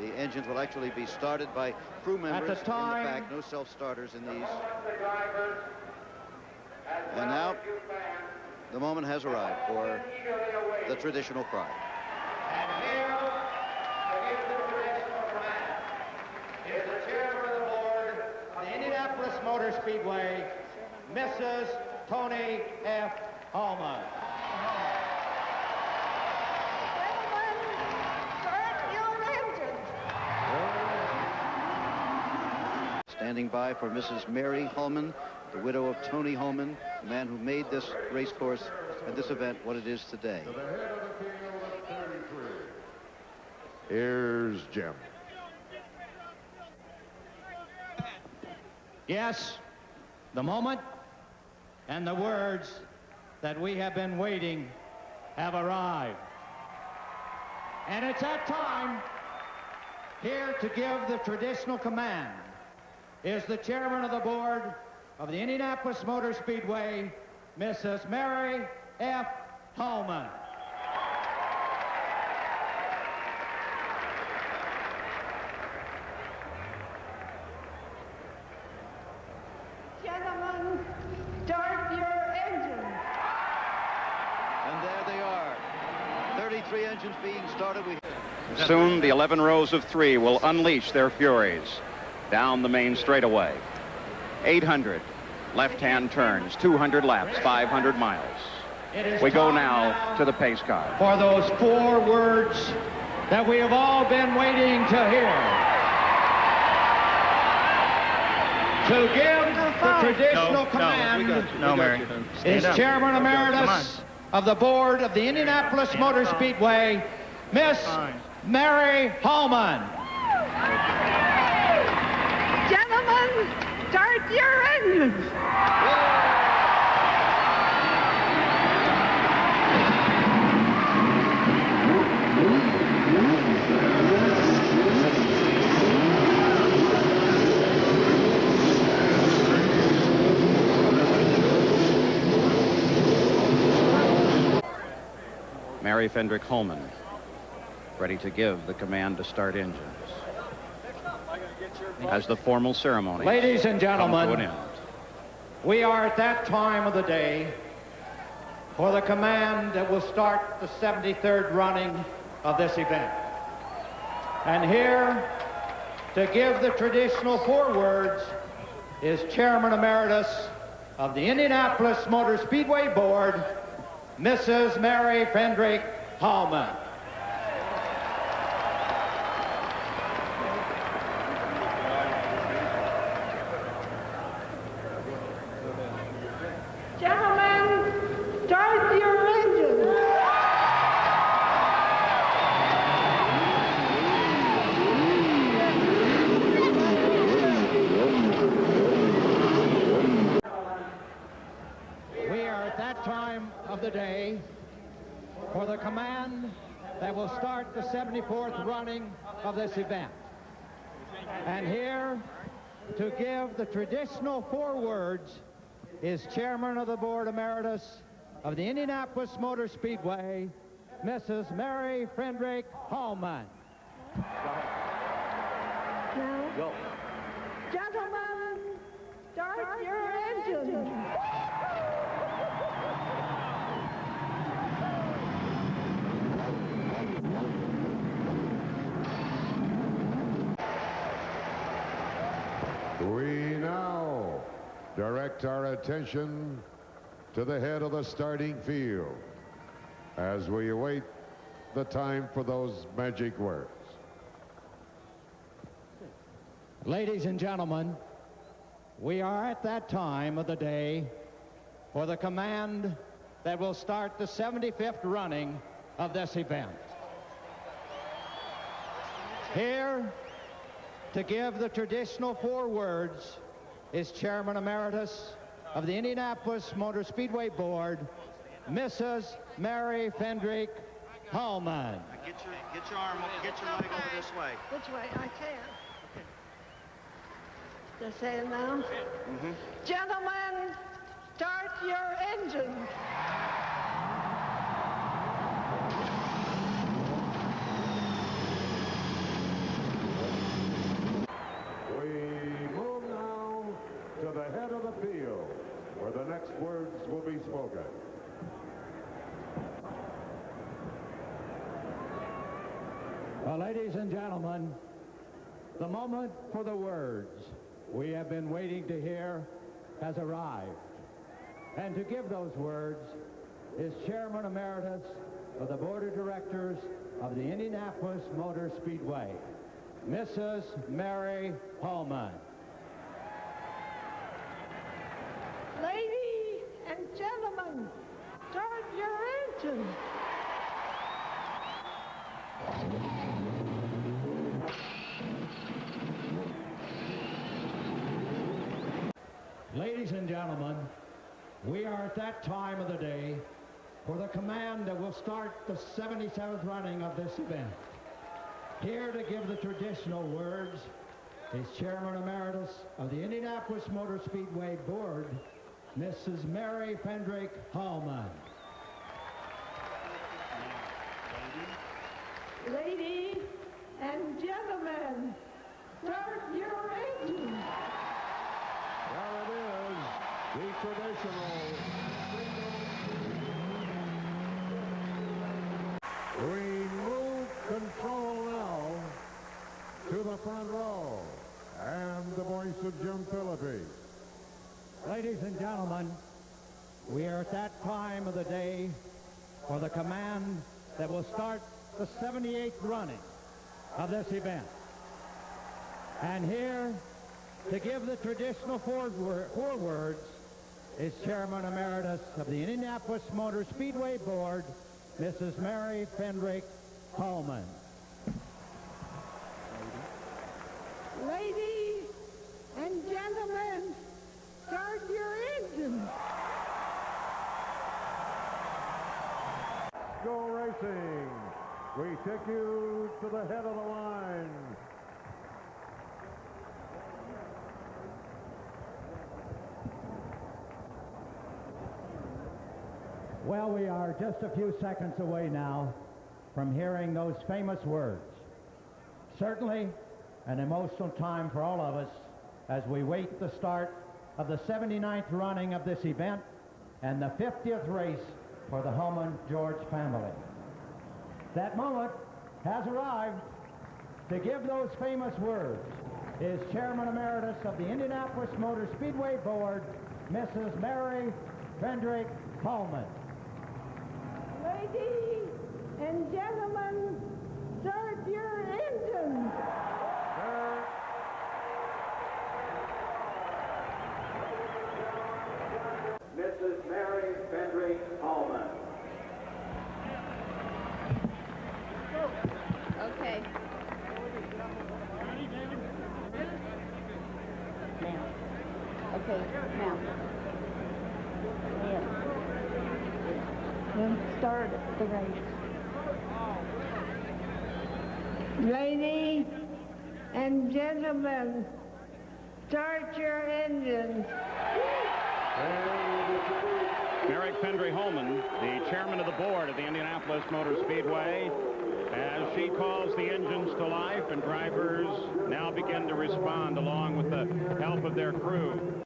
The engines will actually be started by crew members in the back. No self-starters in these. And now the moment has arrived for the traditional cry. And here, to give the traditional command, is the chairman of the board of the Indianapolis Motor Speedway, Mrs. Tony F. Hulman. Standing by for Mrs. Mary Hulman, the widow of Tony Hulman, the man who made this race course and this event what it is today. To the head of the field at 33. Here's Jim. Yes, the moment and the words that we have been waiting have arrived. And it's that time here to give the traditional command is the chairman of the board of the Indianapolis Motor Speedway, Mrs. Mary F. Hulman. Gentlemen, start your engine. And there they are. 33 engines being started. Soon the 11 rows of 3 will unleash their furies down the main straightaway. 800 left-hand turns, 200 laps, 500 miles. We go now to the pace car. For those 4 words that we have all been waiting to hear. To give the traditional command is Chairman Emeritus of the Board of the Indianapolis Motor Speedway, Miss Mary Hulman. Gentlemen, start your engines. Mary Fendrick Hulman, ready to give the command to start engines. As the formal ceremony. Ladies and gentlemen, come to an end. We are at that time of the day for the command that will start the 73rd running of this event. And here to give the traditional 4 words is Chairman Emeritus of the Indianapolis Motor Speedway Board, Mrs. Mary Fendrick Hulman. Gentlemen, start your engines. We are at that time of the day for the command that will start the 74th running of this event. And here to give the traditional 4 words is Chairman of the Board Emeritus of the Indianapolis Motor Speedway, Mrs. Mary Fendrick Hulman. Go. Gentlemen, start your engines. We now direct our attention to the head of the starting field as we await the time for those magic words. Ladies and gentlemen, we are at that time of the day for the command that will start the 75th running of this event. Here to give the traditional 4 words is Chairman Emeritus of the Indianapolis Motor Speedway Board, Mrs. Mary Fendrick Hulman. Get your arm, get your leg over this way. Which way? I can. Just say it now. Gentlemen, start your engines. spoken. Well, ladies and gentlemen, the moment for the words we have been waiting to hear has arrived. And to give those words is Chairman Emeritus of the Board of Directors of the Indianapolis Motor Speedway, Mrs. Mary Hulman. Ladies and gentlemen, start your engine. Ladies and gentlemen, we are at that time of the day for the command that will start the 77th running of this event. Here to give the traditional words is Chairman Emeritus of the Indianapolis Motor Speedway Board, Mrs. Mary Fendrick Hulman. Ladies and gentlemen, start your engine. There it is, the traditional. We move control now to the front row, and the voice of Jim Philippi. Ladies and gentlemen, we are at that time of the day for the command that will start the 78th running of this event. And here to give the traditional four words is Chairman Emeritus of the Indianapolis Motor Speedway Board, Mrs. Mary Fendrick Hulman. Ladies and gentlemen, start your engine. Go racing. We take you to the head of the line. Well, we are just a few seconds away now from hearing those famous words. Certainly an emotional time for all of us as we wait the start of the 79th running of this event and the 50th race for the Hulman George family. That moment has arrived. To give those famous words is Chairman Emeritus of the Indianapolis Motor Speedway Board, Mrs. Mary Fendrick Hulman. Ladies and gentlemen, start your engine. Mrs. Mary Fendrick Hulman. Okay. Now. Okay, now. Yes. Then start the race. Ladies and gentlemen, start your engines. Mary Fendrick Hulman, the chairman of the board of the Indianapolis Motor Speedway, as she calls the engines to life, and drivers now begin to respond along with the help of their crew.